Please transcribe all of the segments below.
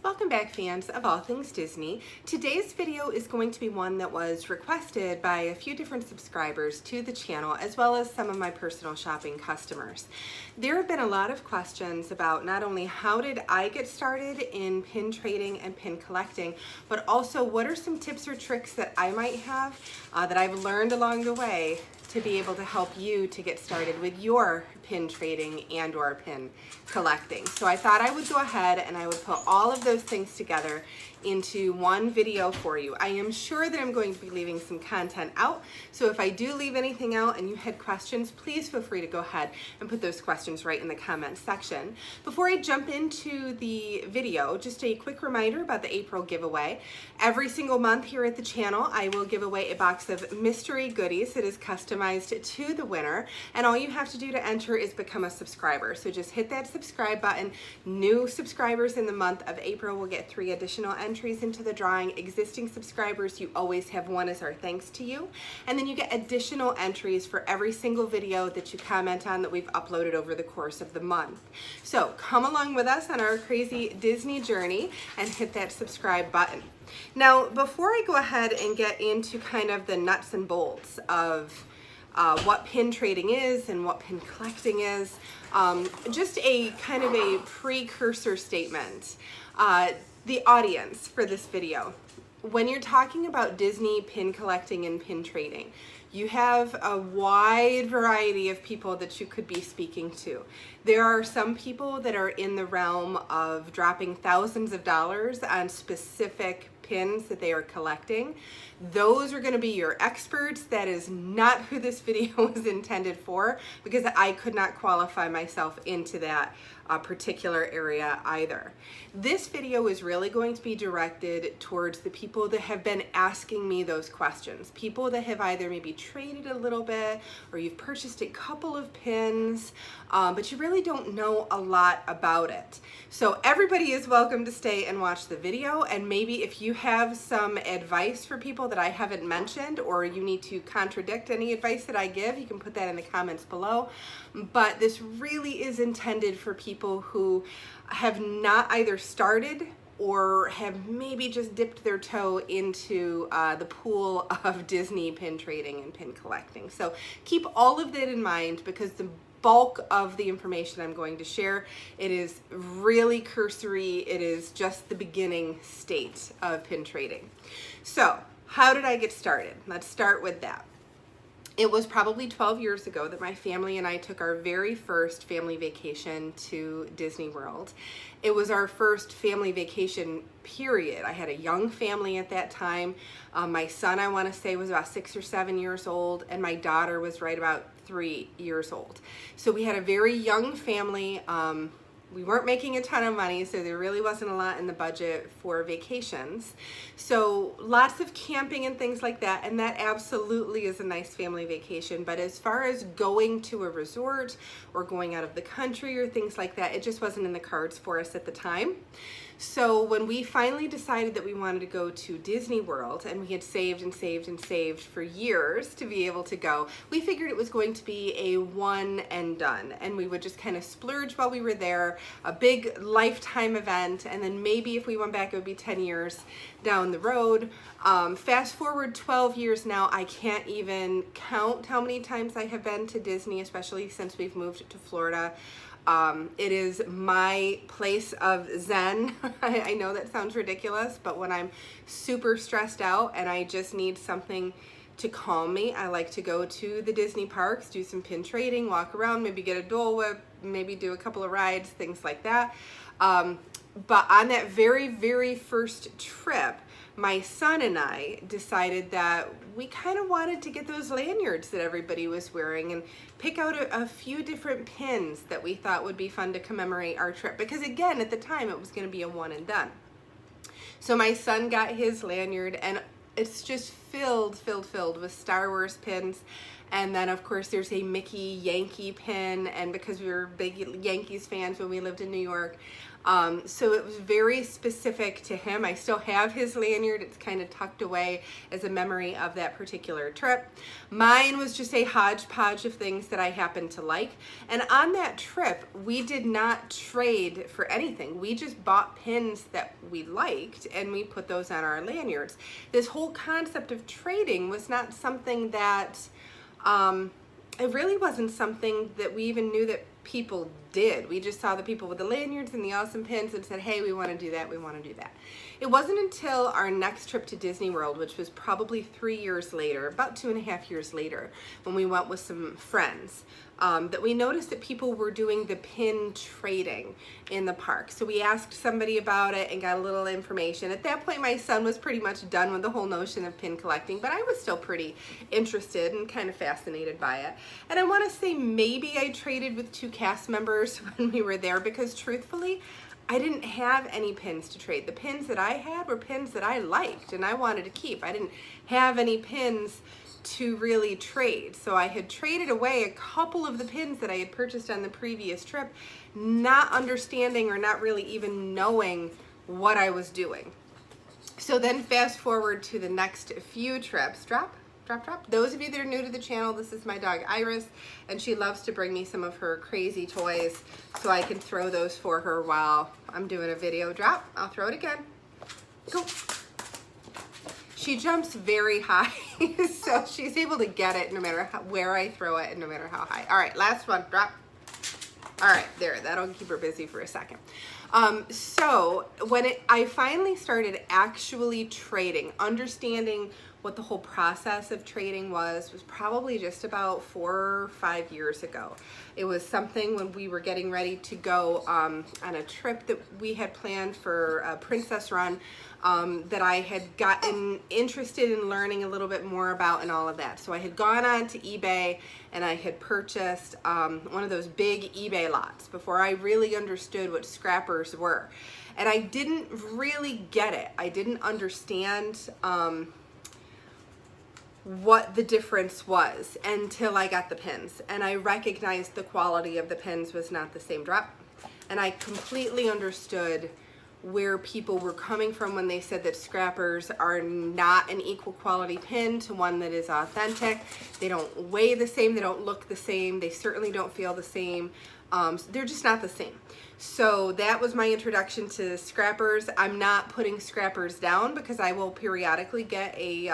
Welcome back, fans of all things Disney. Today's video is going to be one that was requested by a few different subscribers to the channel, as well as some of my personal shopping customers. There have been a lot of questions about not only how did I get started in pin trading and pin collecting, but also what are some tips or tricks that I might have that I've learned along the way to be able to help you to get started with your pin trading and or pin collecting. So I thought I would go ahead and I would put all of those things together into one video for you. I am sure that I'm going to be leaving some content out, so if I do leave anything out and you had questions, please feel free to go ahead and put those questions right in the comments section. Before I jump into the video, just a quick reminder about the April giveaway. Every single month here at the channel, I will give away a box of mystery goodies that is customized to the winner, and all you have to do to enter is become a subscriber. So just hit that subscribe button. New subscribers in the month of April will get 3 additional entries into the drawing. Existing subscribers, you always have one as our thanks to you. And then you get additional entries for every single video that you comment on that we've uploaded over the course of the month. So come along with us on our crazy Disney journey and hit that subscribe button. Now, before I go ahead and get into kind of the nuts and bolts of what pin trading is and what pin collecting is, just a kind of a precursor statement. The audience for this video, when you're talking about Disney pin collecting and pin trading, you have a wide variety of people that you could be speaking to. There are some people that are in the realm of dropping thousands of dollars on specific pins that they are collecting. Those are going to be your experts. That is not who this video was intended for, because I could not qualify myself into that particular area either. This video is really going to be directed towards the people that have been asking me those questions. People that have either maybe traded a little bit, or you've purchased a couple of pins, but you really don't know a lot about it. So everybody is welcome to stay and watch the video, and maybe if you have some advice for people that I haven't mentioned, or you need to contradict any advice that I give, you can put that in the comments below. But this really is intended for people who have not either started or have maybe just dipped their toe into the pool of Disney pin trading and pin collecting. So keep all of that in mind, because the bulk of the information I'm going to share, it is really cursory. It is just the beginning state of pin trading. So how did I get started? Let's start with that. It was probably 12 years ago that my family and I took our very first family vacation to Disney World. It was our first family vacation, period. I had a young family at that time. My son, I want to say, was about 6 or 7 years old, and my daughter was right about 3 years old. So we had a very young family. We weren't making a ton of money, so there really wasn't a lot in the budget for vacations. So lots of camping and things like that, and that absolutely is a nice family vacation. But as far as going to a resort or going out of the country or things like that, it just wasn't in the cards for us at the time. So when we finally decided that we wanted to go to Disney World, and we had saved and saved and saved for years to be able to go, we figured it was going to be a one and done, and we would just kind of splurge while we were there, a big lifetime event, and then maybe if we went back it would be 10 years down the road. Fast forward 12 years now, I can't even count how many times I have been to Disney, especially since we've moved to Florida. It is my place of zen. I know that sounds ridiculous, but when I'm super stressed out and I just need something to calm me, I like to go to the Disney parks, do some pin trading, walk around, maybe get a Dole Whip, maybe do a couple of rides, things like that. But on that very, very first trip, my son and I decided that we kind of wanted to get those lanyards that everybody was wearing and pick out a few different pins that we thought would be fun to commemorate our trip, because again, at the time it was going to be a one and done. So my son got his lanyard, and it's just filled with Star Wars pins. And then of course there's a Mickey Yankee pin, and because we were big Yankees fans when we lived in New York, So it was very specific to him. I still have his lanyard. It's kind of tucked away as a memory of that particular trip. Mine was just a hodgepodge of things that I happened to like. And on that trip, we did not trade for anything. We just bought pins that we liked and we put those on our lanyards. This whole concept of trading was not something that, it really wasn't something that we even knew that people did. We just saw the people with the lanyards and the awesome pins and said, hey, we want to do that, we want to do that. It wasn't until our next trip to Disney World, which was probably 3 years later, about 2.5 years later, when we went with some friends, that we noticed that people were doing the pin trading in the park. So we asked somebody about it and got a little information. At that point, my son was pretty much done with the whole notion of pin collecting, but I was still pretty interested and kind of fascinated by it. And I want to say maybe I traded with 2 cast members when we were there, because truthfully, I didn't have any pins to trade. The pins that I had were pins that I liked and I wanted to keep. I didn't have any pins to really trade. So I had traded away a couple of the pins that I had purchased on the previous trip, not understanding or not really even knowing what I was doing. So then fast forward to the next few trips. Drop. Those of you that are new to the channel, this is my dog Iris, and she loves to bring me some of her crazy toys so I can throw those for her while I'm doing a video. Drop. I'll throw it again. Go. She jumps very high, so she's able to get it no matter where I throw it and no matter how high. All right, last one. Drop. All right, there. That'll keep her busy for a second. So when I finally started actually trading, understanding what the whole process of trading was probably just about 4 or 5 years ago. It was something when we were getting ready to go on a trip that we had planned for a Princess Run, that I had gotten interested in learning a little bit more about and all of that. So I had gone on to eBay and I had purchased one of those big eBay lots before I really understood what scrappers were. And I didn't really get it. I didn't understand what the difference was until I got the pins, and I recognized the quality of the pins was not the same. Drop. And I completely understood where people were coming from when they said that scrappers are not an equal quality pin to one that is authentic. They don't weigh the same, they don't look the same, they certainly don't feel the same. They're just not the same. So that was my introduction to scrappers. I'm not putting scrappers down because I will periodically get a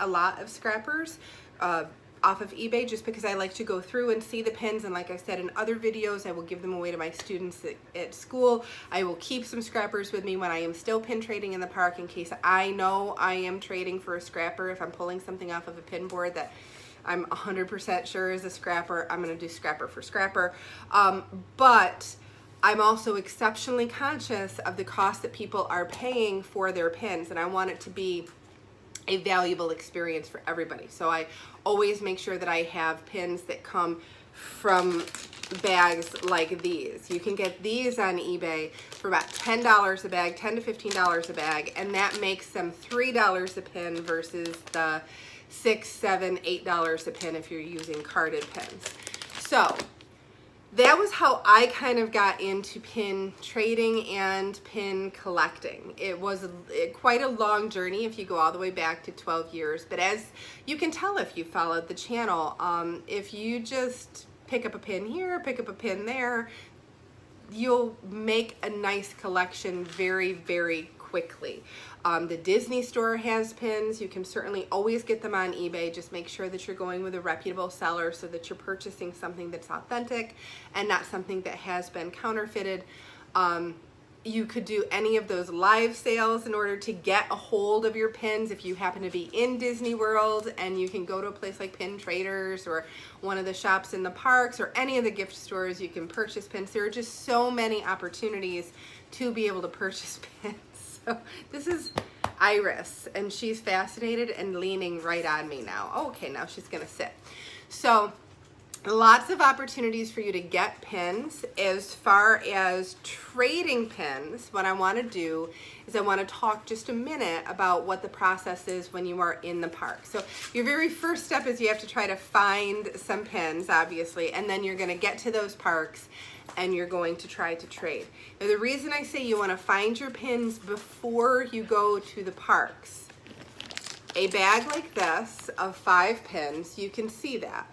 lot of scrappers off of eBay, just because I like to go through and see the pins. And like I said in other videos, I will give them away to my students at school. I will keep some scrappers with me when I am still pin trading in the park, in case I know I am trading for a scrapper. If I'm pulling something off of a pin board that I'm 100% sure is a scrapper, I'm going to do scrapper for scrapper. But I'm also exceptionally conscious of the cost that people are paying for their pins, and I want it to be a valuable experience for everybody. So I always make sure that I have pins that come from bags like these. You can get these on eBay for about $10 a bag, $10 to $15 a bag, and that makes them $3 a pin versus the $6, $7, $8 a pin if you're using carded pins. So that was how I kind of got into pin trading and pin collecting. It was quite a long journey if you go all the way back to 12 years. But as you can tell if you followed the channel, if you just pick up a pin here, pick up a pin there, you'll make a nice collection very, very quickly. The Disney store has pins. You can certainly always get them on eBay. Just make sure that you're going with a reputable seller so that you're purchasing something that's authentic and not something that has been counterfeited. You could do any of those live sales in order to get a hold of your pins if you happen to be in Disney World, and you can go to a place like Pin Traders or one of the shops in the parks or any of the gift stores. You can purchase pins. There are just so many opportunities to be able to purchase pins. So this is Iris, and she's fascinated and leaning right on me now. Oh, okay, now she's gonna sit. So lots of opportunities for you to get pins. As far as trading pins, what I want to do is I want to talk just a minute about what the process is when you are in the park. So your very first step is you have to try to find some pins, obviously, and then you're going to get to those parks and you're going to try to trade. Now, the reason I say you want to find your pins before you go to the parks, a bag like this of 5 pins, you can see that.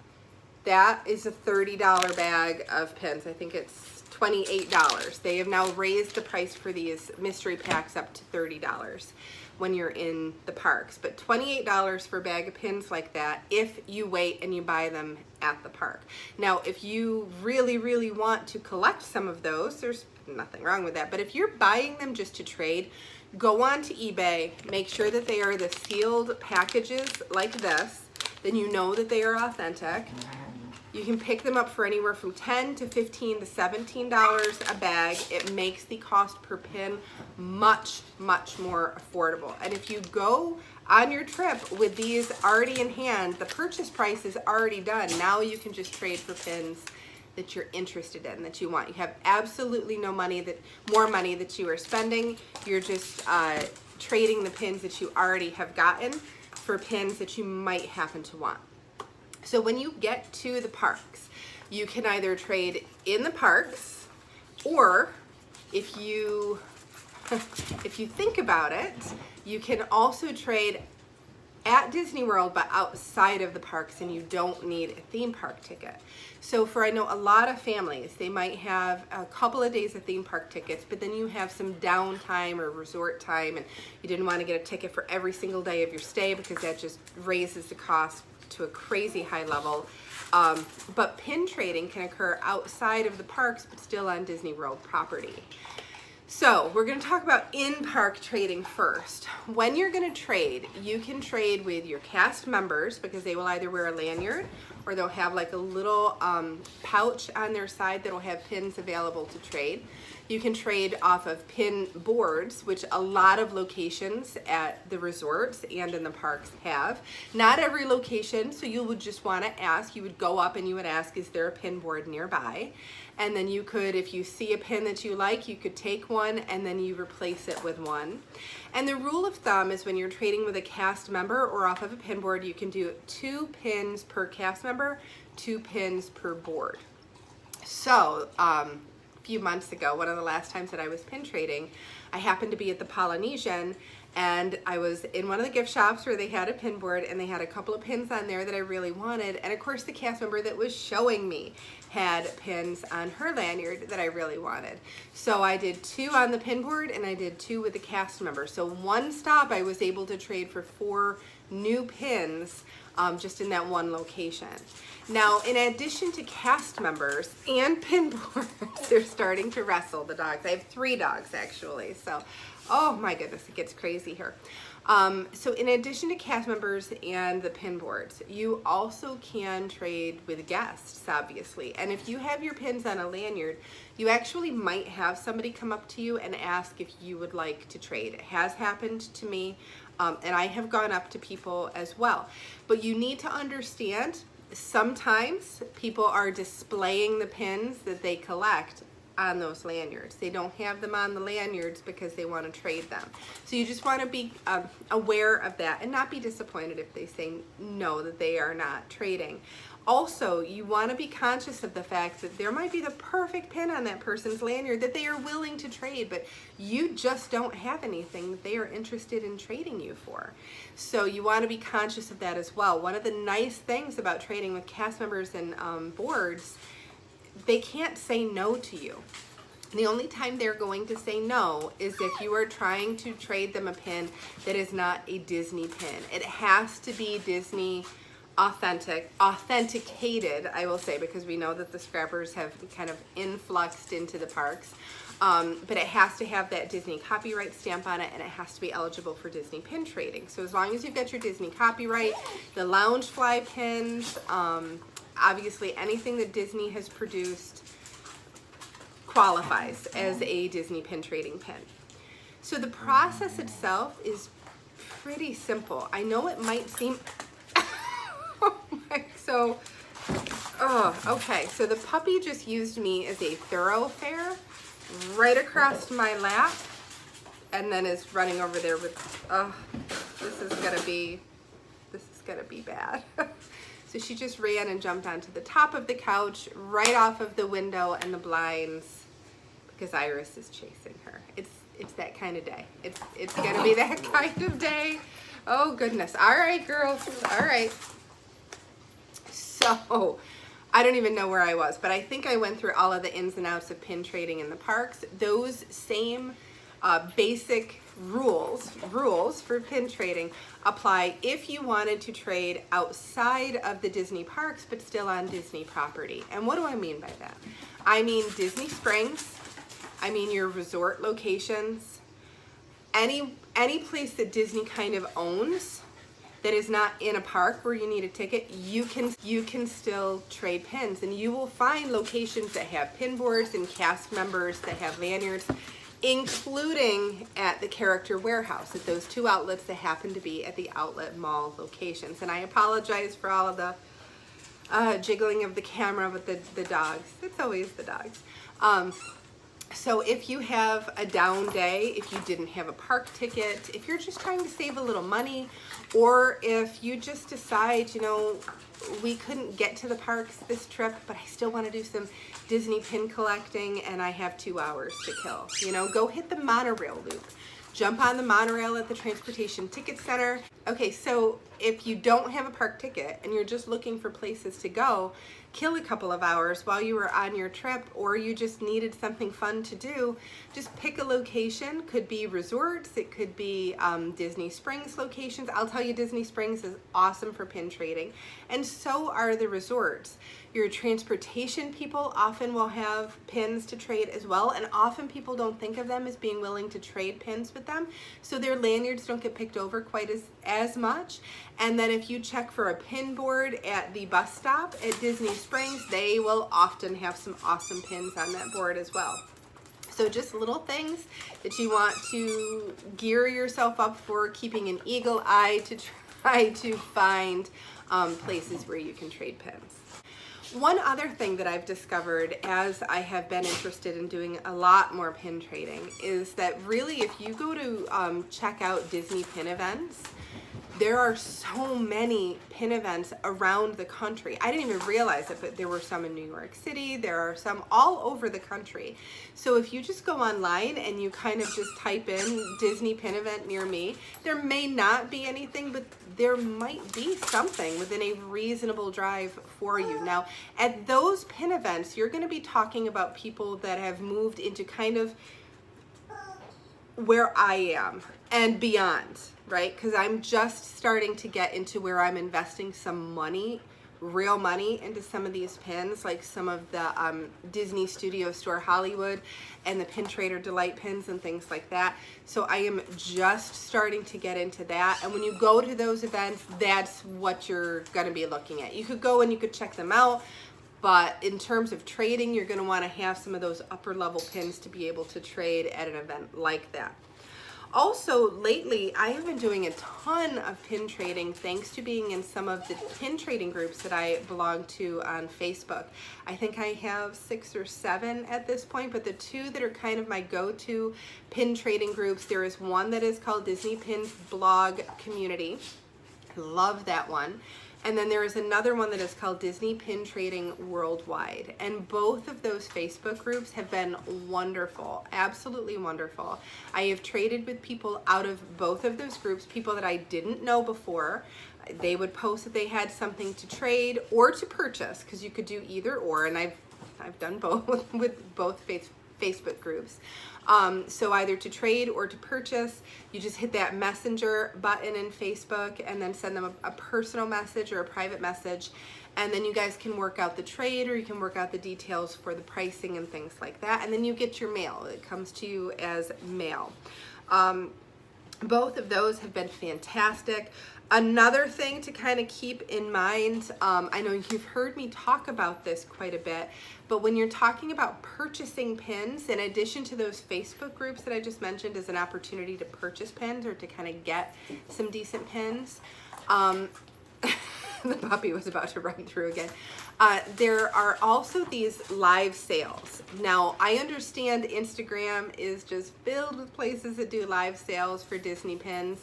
That is a $30 bag of pins. I think it's $28. They have now raised the price for these mystery packs up to $30 when you're in the parks. But $28 for a bag of pins like that if you wait and you buy them at the park. Now, if you really, really want to collect some of those, there's nothing wrong with that. But if you're buying them just to trade, go on to eBay, make sure that they are the sealed packages like this, then you know that they are authentic. You can pick them up for anywhere from $10 to $15 to $17 a bag. It makes the cost per pin much, much more affordable. And if you go on your trip with these already in hand, the purchase price is already done. Now you can just trade for pins that you're interested in, that you want. You have absolutely no money, more money that you are spending. You're just trading the pins that you already have gotten for pins that you might happen to want. So when you get to the parks, you can either trade in the parks, or if you think about it, you can also trade at Disney World but outside of the parks, and you don't need a theme park ticket. So I know a lot of families, they might have a couple of days of theme park tickets, but then you have some downtime or resort time, and you didn't want to get a ticket for every single day of your stay because that just raises the cost to a crazy high level. But pin trading can occur outside of the parks but still on Disney World property. So we're going to talk about in-park trading first. When you're going to trade, you can trade with your cast members because they will either wear a lanyard or they'll have like a little pouch on their side that'll have pins available to trade. You can trade off of pin boards, which a lot of locations at the resorts and in the parks have. Not every location, so you would just want to ask, you would go up and you would ask, is there a pin board nearby? And then you could, if you see a pin that you like, you could take one and then you replace it with one. And the rule of thumb is when you're trading with a cast member or off of a pin board, you can do 2 pins per cast member, 2 pins per board. So, a few months ago, one of the last times that I was pin trading, I happened to be at the Polynesian, and I was in one of the gift shops where they had a pin board and they had a couple of pins on there that I really wanted, and of course the cast member that was showing me had pins on her lanyard that I really wanted. So I did 2 on the pin board and I did 2 with the cast member. So one stop I was able to trade for 4 new pins just in that one location. Now, in addition to cast members and pin boards, they're starting to wrestle, the dogs. I have 3 dogs actually, so oh my goodness, it gets crazy here. So in addition to cast members and the pin boards, you also can trade with guests, obviously. And if you have your pins on a lanyard, you actually might have somebody come up to you and ask if you would like to trade. It has happened to me, and I have gone up to people as well. But you need to understand, sometimes people are displaying the pins that they collect on those lanyards. They don't have them on the lanyards because they want to trade them. So you just want to be aware of that and not be disappointed if they say no, that they are not trading. Also, you want to be conscious of the fact that there might be the perfect pin on that person's lanyard that they are willing to trade, but you just don't have anything that they are interested in trading you for. So you want to be conscious of that as well. One of the nice things about trading with cast members and boards, they can't say no to you. The only time they're going to say no is if you are trying to trade them a pin that is not a Disney pin. It has to be Disney authenticated, I will say, because we know that the scrappers have kind of influxed into the parks. But it has to have that Disney copyright stamp on it, and it has to be eligible for Disney pin trading. So as long as you've got your Disney copyright, the Loungefly pins, obviously anything that Disney has produced qualifies as a Disney pin trading pin. So the process itself is pretty simple. I know it might seem okay, so the puppy just used me as a thoroughfare right across my lap and then is running over there with, this is gonna be bad. So she just ran and jumped onto the top of the couch, right off of the window and the blinds, because Iris is chasing her. It's that kind of day. It's gonna be that kind of day. Oh goodness. All right, girls. All right. So I don't even know where I was, but I think I went through all of the ins and outs of pin trading in the parks. Those same basic rules for pin trading apply if you wanted to trade outside of the Disney parks but still on Disney property. And what do I mean by that? I mean Disney Springs, I mean your resort locations, any place that Disney kind of owns that is not in a park where you need a ticket, you can still trade pins, and you will find locations that have pin boards and cast members that have lanyards, including at the Character Warehouse, at those 2 outlets that happen to be at the outlet mall locations. And I apologize for all of the jiggling of the camera with the dogs. It's always the dogs. So if you have a down day, if you didn't have a park ticket, if you're just trying to save a little money, or if you just decide, you know, we couldn't get to the parks this trip, but I still want to do some Disney pin collecting and I have 2 hours to kill, you know, go hit the monorail loop. Jump on the monorail at the Transportation Ticket Center. Okay, so if you don't have a park ticket and you're just looking for places to go, kill a couple of hours while you were on your trip, or you just needed something fun to do, just pick a location. Could be resorts, it could be Disney Springs locations. I'll tell you, Disney Springs is awesome for pin trading, and so are the resorts. Your transportation people often will have pins to trade as well, and often people don't think of them as being willing to trade pins with them, so their lanyards don't get picked over quite as much. And then if you check for a pin board at the bus stop at Disney Springs, they will often have some awesome pins on that board as well. So just little things that you want to gear yourself up for, keeping an eagle eye to try to find places where you can trade pins. One other thing that I've discovered as I have been interested in doing a lot more pin trading is that really, if you go to check out Disney pin events, there are so many pin events around the country. I didn't even realize it, but there were some in New York City. There are some all over the country. So if you just go online and you kind of just type in Disney pin event near me, there may not be anything, but there might be something within a reasonable drive for you. Now, at those pin events, you're going to be talking about people that have moved into kind of where I am and beyond, right? Because I'm just starting to get into where I'm investing some money, real money, into some of these pins, like some of the Disney Studio Store Hollywood and the Pin Trader Delight pins and things like that. So I am just starting to get into that. And when you go to those events, that's what you're going to be looking at. You could go and you could check them out, but in terms of trading, you're going to want to have some of those upper level pins to be able to trade at an event like that. Also, lately, I have been doing a ton of pin trading thanks to being in some of the pin trading groups that I belong to on Facebook. I think I have 6 or 7 at this point, but the 2 that are kind of my go-to pin trading groups, there is one that is called Disney Pins Blog Community. I love that one. And then there is another one that is called Disney Pin Trading Worldwide. And both of those Facebook groups have been wonderful, absolutely wonderful. I have traded with people out of both of those groups, people that I didn't know before. They would post that they had something to trade or to purchase, because you could do either or, and I've done both with both Facebook groups. So either to trade or to purchase, you just hit that messenger button in Facebook and then send them a personal message or a private message, and then you guys can work out the trade, or you can work out the details for the pricing and things like that, and then you get your mail. It comes to you as mail. Both of those have been fantastic. Another thing to kind of keep in mind, I know you've heard me talk about this quite a bit, but when you're talking about purchasing pins, in addition to those Facebook groups that I just mentioned as an opportunity to purchase pins or to kind of get some decent pins, the puppy was about to run through again. There are also these live sales. Now, I understand Instagram is just filled with places that do live sales for Disney pins.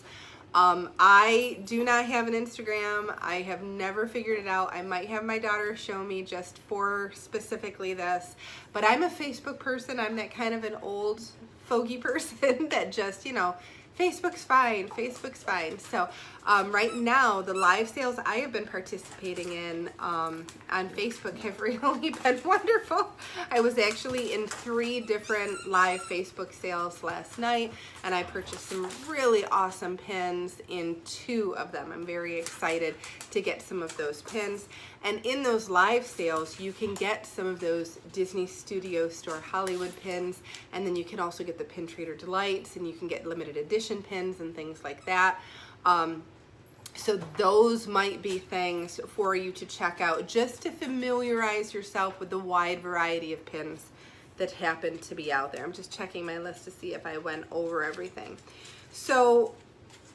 I do not have an Instagram. I have never figured it out. I might have my daughter show me just for specifically this, but I'm a Facebook person. I'm that kind of an old fogey person that just, you know, Facebook's fine, Facebook's fine. So right now, the live sales I have been participating in on Facebook have really been wonderful. I was actually in 3 different live Facebook sales last night, and I purchased some really awesome pins in 2 of them. I'm very excited to get some of those pins. And in those live sales, you can get some of those Disney Studio Store Hollywood pins, and then you can also get the Pin Trader Delights, and you can get limited edition pins and things like that. So those might be things for you to check out just to familiarize yourself with the wide variety of pins that happen to be out there. I'm just checking my list to see if I went over everything. So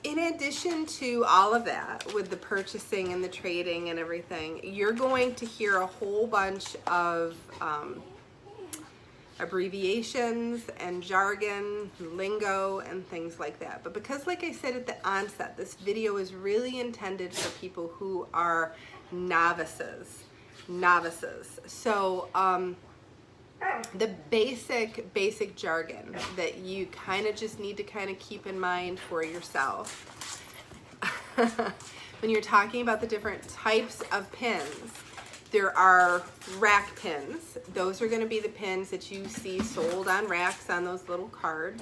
in addition to all of that, with the purchasing and the trading and everything, you're going to hear a whole bunch of abbreviations and jargon, lingo, and things like that. But because, like I said at the onset, this video is really intended for people who are novices. So the basic jargon that you kind of just need to kind of keep in mind for yourself. When you're talking about the different types of pins, there are rack pins. Those are going to be the pins that you see sold on racks on those little cards.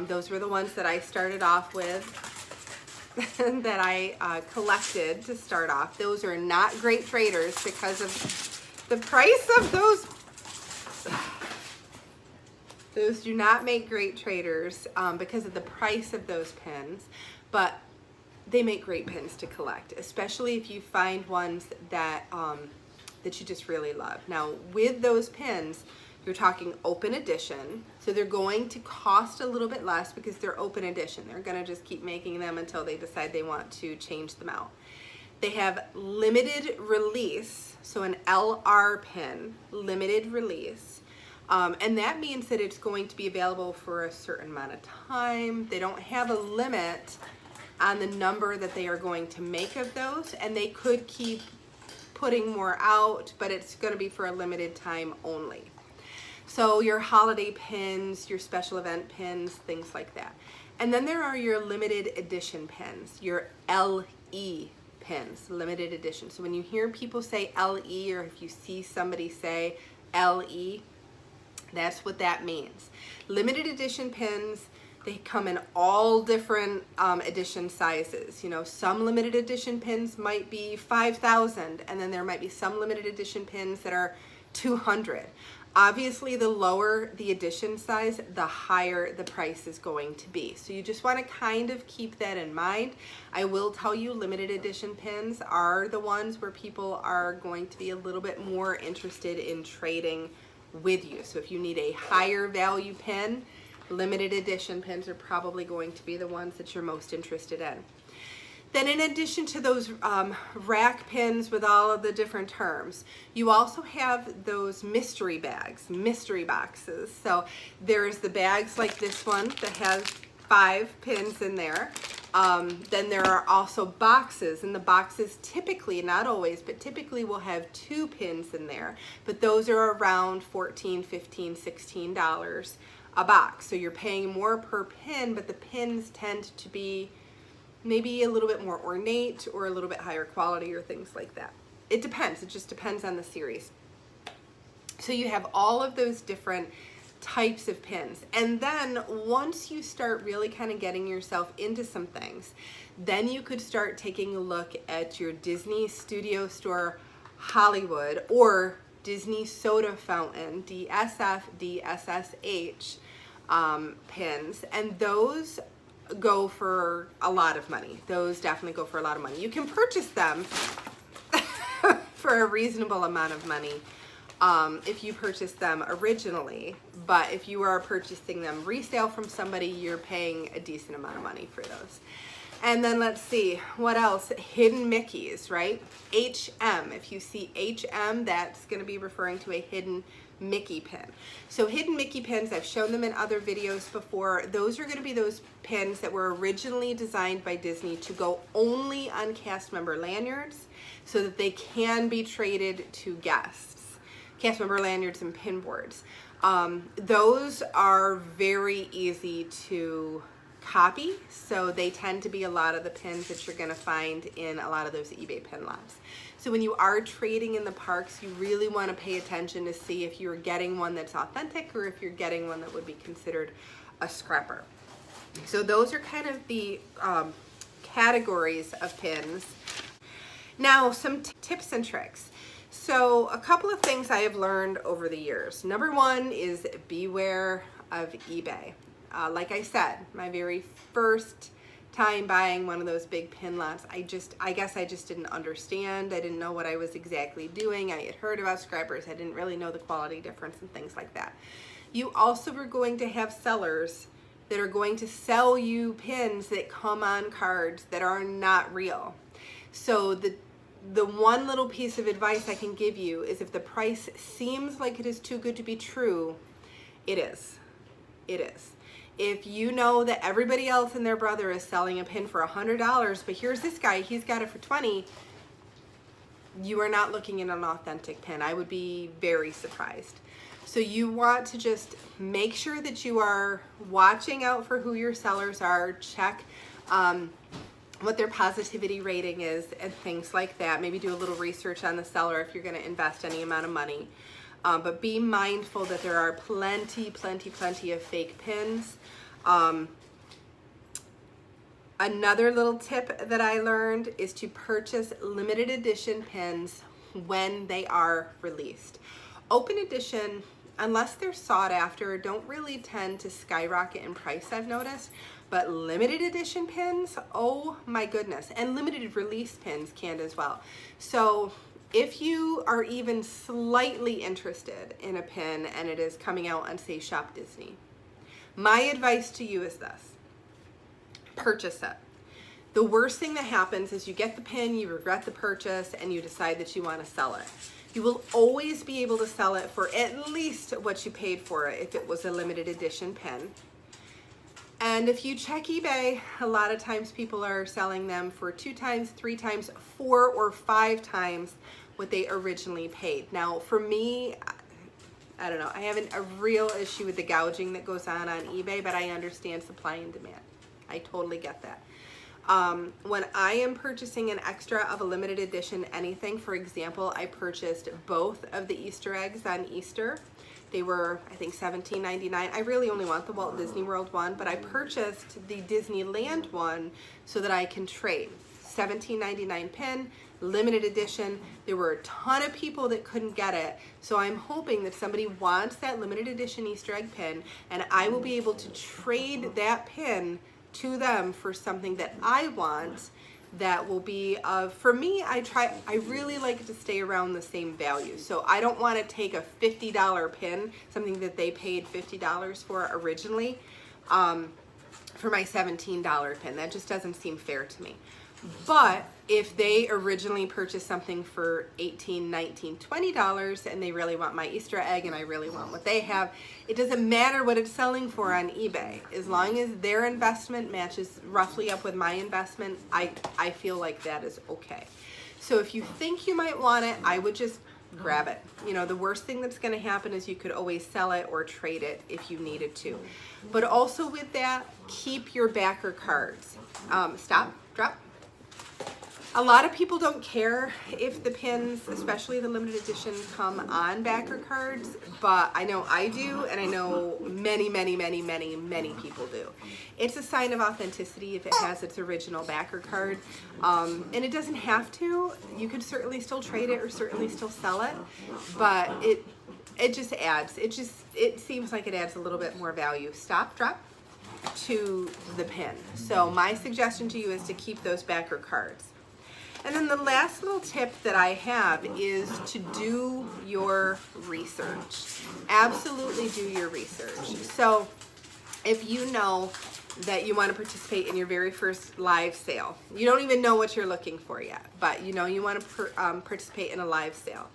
Those were the ones that I started off with, that I collected to start off. Those are not great traders because of the price of those. Those do not make great traders because of the price of those pins, but they make great pins to collect, especially if you find ones that that you just really love. Now, with those pins, you're talking open edition, so they're going to cost a little bit less because they're open edition. They're going to just keep making them until they decide they want to change them out. They have limited release, so an LR pin, limited release. And that means that it's going to be available for a certain amount of time. They don't have a limit on the number that they are going to make of those, and they could keep putting more out, but it's going to be for a limited time only. So your holiday pins, your special event pins, things like that. And then there are your limited edition pins, your LE pins, limited edition. So when you hear people say LE, or if you see somebody say LE, that's what that means. Limited edition pins, they come in all different edition sizes. You know, some limited edition pins might be 5,000, and then there might be some limited edition pins that are 200. Obviously, the lower the edition size, the higher the price is going to be. So you just want to kind of keep that in mind. I will tell you, limited edition pins are the ones where people are going to be a little bit more interested in trading with you. So if you need a higher value pin, limited edition pins are probably going to be the ones that you're most interested in. Then in addition to those rack pins with all of the different terms, you also have those mystery bags, mystery boxes. So there's the bags like this one that has 5 pins in there. Then there are also boxes, and the boxes typically, not always, but typically will have 2 pins in there. But those are around $14, $15, $16 a box. So you're paying more per pin, but the pins tend to be maybe a little bit more ornate or a little bit higher quality or things like that. It depends. It just depends on the series. So you have all of those different types of pins. And then once you start really kind of getting yourself into some things, then you could start taking a look at your Disney Studio Store Hollywood or Disney Soda Fountain, DSF, DSSH pins, and those go for a lot of money. Those definitely go for a lot of money. You can purchase them for a reasonable amount of money if you purchase them originally, but if you are purchasing them resale from somebody, you're paying a decent amount of money for those. And then let's see, what else? Hidden Mickeys, right? HM. If you see HM, that's going to be referring to a hidden Mickey pin. So hidden Mickey pins, I've shown them in other videos before. Those are going to be those pins that were originally designed by Disney to go only on cast member lanyards so that they can be traded to guests. Cast member lanyards and pin boards. Those are very easy to copy, so they tend to be a lot of the pins that you're going to find in a lot of those eBay pin lots. So when you are trading in the parks, you really want to pay attention to see if you're getting one that's authentic or if you're getting one that would be considered a scrapper. So those are kind of the categories of pins. Now some tips and tricks. So a couple of things I have learned over the years. Number one is beware of eBay. Like I said, my very first time buying one of those big pin lots, I guess I just didn't understand. I didn't know what I was exactly doing. I had heard about scrappers. I didn't really know the quality difference and things like that. You also are going to have sellers that are going to sell you pins that come on cards that are not real. So the one little piece of advice I can give you is if the price seems like it is too good to be true, it is. It is. If you know that everybody else and their brother is selling a pin for $100, but here's this guy, he's got it for $20, you are not looking at an authentic pin. I would be very surprised. So you want to just make sure that you are watching out for who your sellers are, check what their positivity rating is and things like that. Maybe do a little research on the seller if you're going to invest any amount of money. But be mindful that there are plenty of fake pins. Another little tip that I learned is to purchase limited edition pins when they are released. Open edition, unless they're sought after, don't really tend to skyrocket in price, I've noticed. But limited edition pins, oh my goodness. And limited release pins can as well. So if you are even slightly interested in a pin and it is coming out on, say, Shop Disney, my advice to you is this: purchase it. The worst thing that happens is you get the pin, you regret the purchase, and you decide that you want to sell it. You will always be able to sell it for at least what you paid for it if it was a limited edition pin. And if you check eBay, a lot of times people are selling them for 2 times, 3 times, 4 or 5 times what they originally paid. Now, for me, I don't know, I have a real issue with the gouging that goes on eBay, but I understand supply and demand. I totally get that. When I am purchasing an extra of a limited edition anything, for example, I purchased both of the Easter eggs on Easter. They were, I think, $17.99. I really only want the Walt Disney World one, but I purchased the Disneyland one so that I can trade. $17.99 pin, limited edition. There were a ton of people that couldn't get it, so I'm hoping that somebody wants that limited edition Easter egg pin, and I will be able to trade that pin to them for something that I want that will be for me, I really like to stay around the same value. So I don't want to take a $50 pin, something that they paid $50 for originally, for my $17 pin. That just doesn't seem fair to me. But if they originally purchased something for $18, $19, $20 and they really want my Easter egg and I really want what they have, it doesn't matter what it's selling for on eBay. As long as their investment matches roughly up with my investment, I feel like that is okay. So if you think you might want it, I would just grab it. You know, the worst thing that's going to happen is you could always sell it or trade it if you needed to. But also with that, keep your backer cards. Stop, drop. A lot of people don't care if the pins, especially the limited edition, come on backer cards, but I know I do, and I know many people do. It's a sign of authenticity if it has its original backer card, and it doesn't have to. You could certainly still trade it or certainly still sell it, but it just adds. It seems like it adds a little bit more value. Stop, drop, to the pin. So my suggestion to you is to keep those backer cards. And then the last little tip that I have is to do your research. Absolutely do your research. So if you know that you want to participate in your very first live sale, you don't even know what you're looking for yet, but you know you want to participate in a live sale,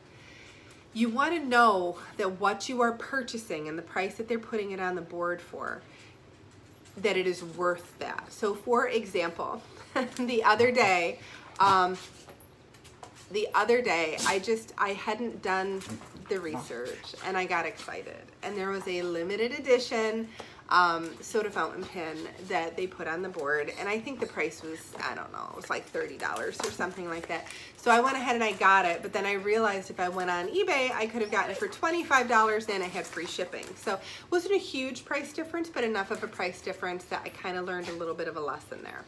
You want to know that what you are purchasing and the price that they're putting it on the board for, that it is worth that. So for example, the other day I hadn't done the research and I got excited, and there was a limited edition soda fountain pen that they put on the board, and I think the price was, I don't know, it was like $30 or something like that. So I went ahead and I got it, but then I realized if I went on eBay, I could have gotten it for $25 and I had free shipping. So it wasn't a huge price difference, but enough of a price difference that I kind of learned a little bit of a lesson there.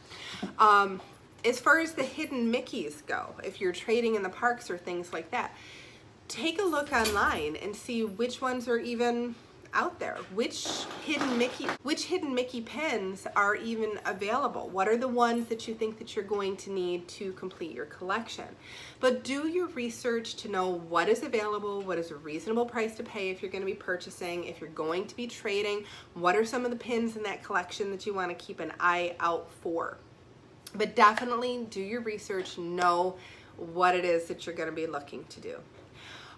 As far as the hidden Mickeys go, if you're trading in the parks or things like that, take a look online and see which ones are even out there. Which hidden Mickey pens are even available? What are the ones that you think that you're going to need to complete your collection? But do your research to know what is available, what is a reasonable price to pay if you're going to be purchasing, if you're going to be trading, what are some of the pins in that collection that you want to keep an eye out for. But definitely do your research, know what it is that you're going to be looking to do.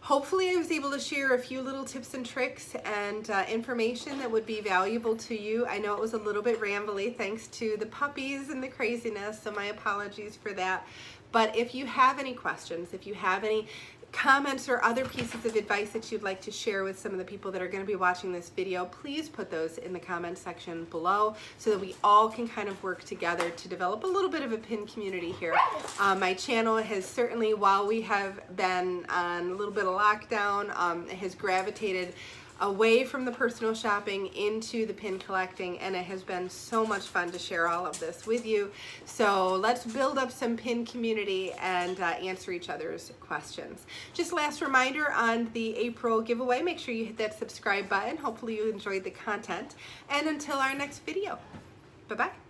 Hopefully I was able to share a few little tips and tricks and information that would be valuable to you. I know it was a little bit rambly thanks to the puppies and the craziness, so my apologies for that. But if you have any questions, if you have any comments or other pieces of advice that you'd like to share with some of the people that are going to be watching this video, please put those in the comment section below so that we all can kind of work together to develop a little bit of a pin community here. My channel has certainly, while we have been on a little bit of lockdown, has gravitated away from the personal shopping into the pin collecting, and it has been so much fun to share all of this with you. So let's build up some pin community and answer each other's questions. Just last reminder on the April giveaway, make sure you hit that subscribe button. Hopefully you enjoyed the content, and until our next video, bye-bye.